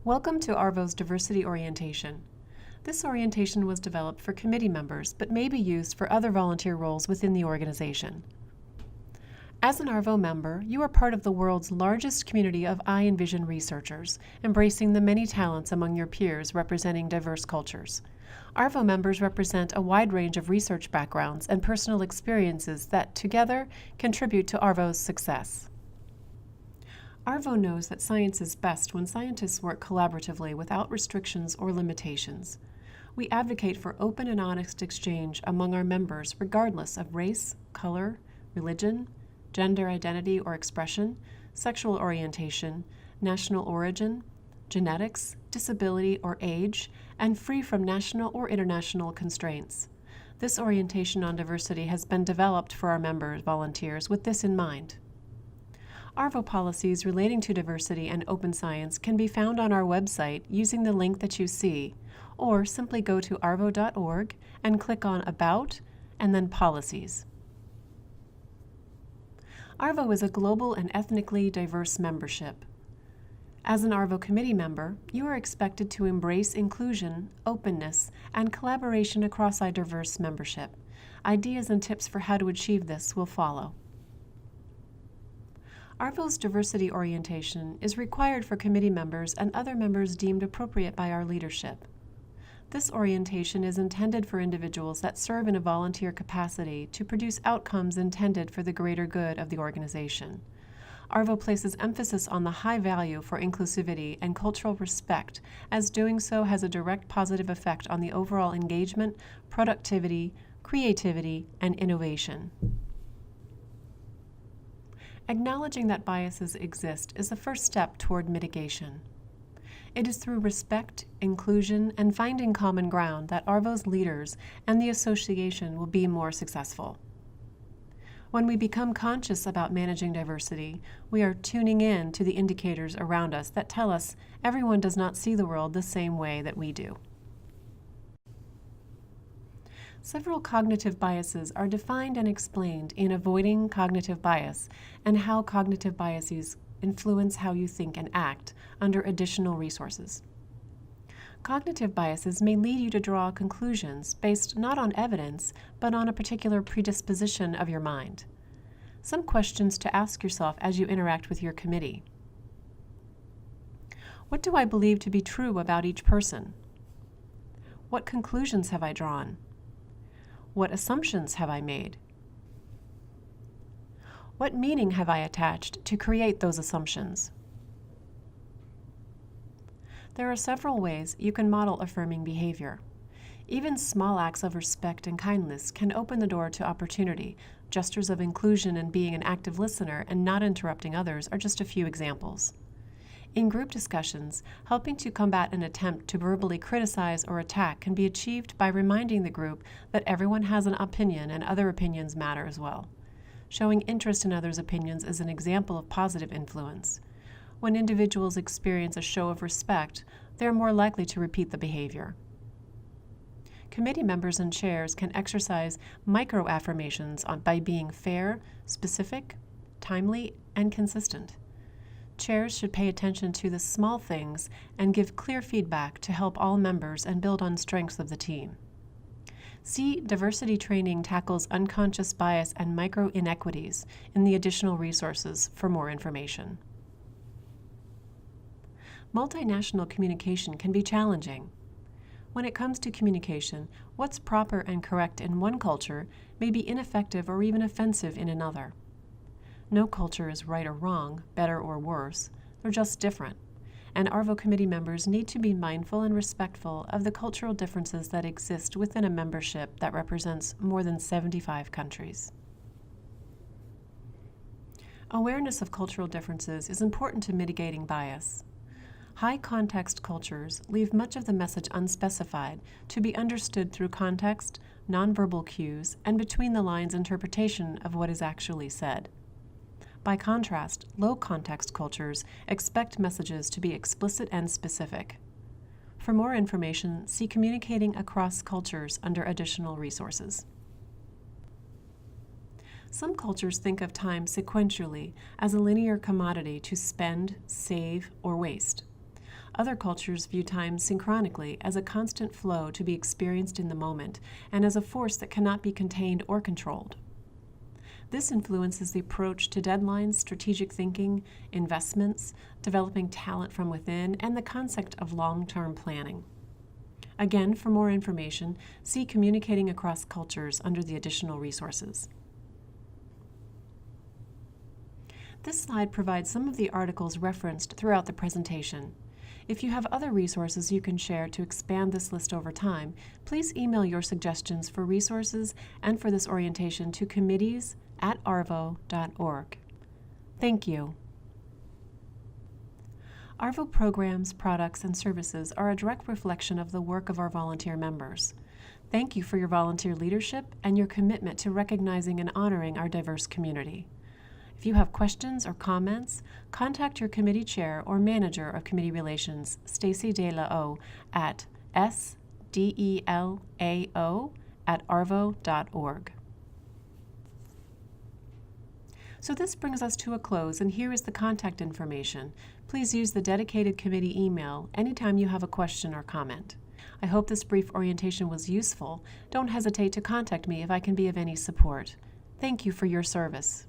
Welcome to ARVO's Diversity Orientation. This orientation was developed for committee members, but may be used for other volunteer roles within the organization. As an ARVO member, you are part of the world's largest community of eye and vision researchers, embracing the many talents among your peers representing diverse cultures. ARVO members represent a wide range of research backgrounds and personal experiences that, together, contribute to ARVO's success. ARVO knows that science is best when scientists work collaboratively without restrictions or limitations. We advocate for open and honest exchange among our members regardless of race, color, religion, gender identity or expression, sexual orientation, national origin, genetics, disability or age, and free from national or international constraints. This orientation on diversity has been developed for our members volunteers with this in mind. ARVO policies relating to diversity and open science can be found on our website using the link that you see, or simply go to arvo.org and click on About and then Policies. ARVO is a global and ethnically diverse membership. As an ARVO committee member, you are expected to embrace inclusion, openness, and collaboration across our diverse membership. Ideas and tips for how to achieve this will follow. ARVO's diversity orientation is required for committee members and other members deemed appropriate by our leadership. This orientation is intended for individuals that serve in a volunteer capacity to produce outcomes intended for the greater good of the organization. ARVO places emphasis on the high value for inclusivity and cultural respect, as doing so has a direct positive effect on the overall engagement, productivity, creativity, and innovation. Acknowledging that biases exist is the first step toward mitigation. It is through respect, inclusion, and finding common ground that ARVO's leaders and the association will be more successful. When we become conscious about managing diversity, we are tuning in to the indicators around us that tell us everyone does not see the world the same way that we do. Several cognitive biases are defined and explained in Avoiding Cognitive Bias and How Cognitive Biases Influence How You Think and Act under Additional Resources. Cognitive biases may lead you to draw conclusions based not on evidence, but on a particular predisposition of your mind. Some questions to ask yourself as you interact with your committee. What do I believe to be true about each person? What conclusions have I drawn? What assumptions have I made? What meaning have I attached to create those assumptions? There are several ways you can model affirming behavior. Even small acts of respect and kindness can open the door to opportunity. Gestures of inclusion and being an active listener and not interrupting others are just a few examples. In group discussions, helping to combat an attempt to verbally criticize or attack can be achieved by reminding the group that everyone has an opinion and other opinions matter as well. Showing interest in others' opinions is an example of positive influence. When individuals experience a show of respect, they are more likely to repeat the behavior. Committee members and chairs can exercise micro-affirmations by being fair, specific, timely, and consistent. Chairs should pay attention to the small things and give clear feedback to help all members and build on strengths of the team. See Diversity Training Tackles Unconscious Bias and Micro-Inequities in the additional resources for more information. Multinational communication can be challenging. When it comes to communication, what's proper and correct in one culture may be ineffective or even offensive in another. No culture is right or wrong, better or worse. They're just different. And ARVO committee members need to be mindful and respectful of the cultural differences that exist within a membership that represents more than 75 countries. Awareness of cultural differences is important to mitigating bias. High-context cultures leave much of the message unspecified to be understood through context, nonverbal cues, and between-the-lines interpretation of what is actually said. By contrast, low-context cultures expect messages to be explicit and specific. For more information, see Communicating Across Cultures under additional resources. Some cultures think of time sequentially as a linear commodity to spend, save, or waste. Other cultures view time synchronically as a constant flow to be experienced in the moment and as a force that cannot be contained or controlled. This influences the approach to deadlines, strategic thinking, investments, developing talent from within, and the concept of long-term planning. Again, for more information, see Communicating Across Cultures under the additional resources. This slide provides some of the articles referenced throughout the presentation. If you have other resources you can share to expand this list over time, please email your suggestions for resources and for this orientation to committees@arvo.org. Thank you. ARVO programs, products, and services are a direct reflection of the work of our volunteer members. Thank you for your volunteer leadership and your commitment to recognizing and honoring our diverse community. If you have questions or comments, contact your committee chair or manager of committee relations, Stacy DeLao, at sdelao@arvo.org. So this brings us to a close, and here is the contact information. Please use the dedicated committee email anytime you have a question or comment. I hope this brief orientation was useful. Don't hesitate to contact me if I can be of any support. Thank you for your service.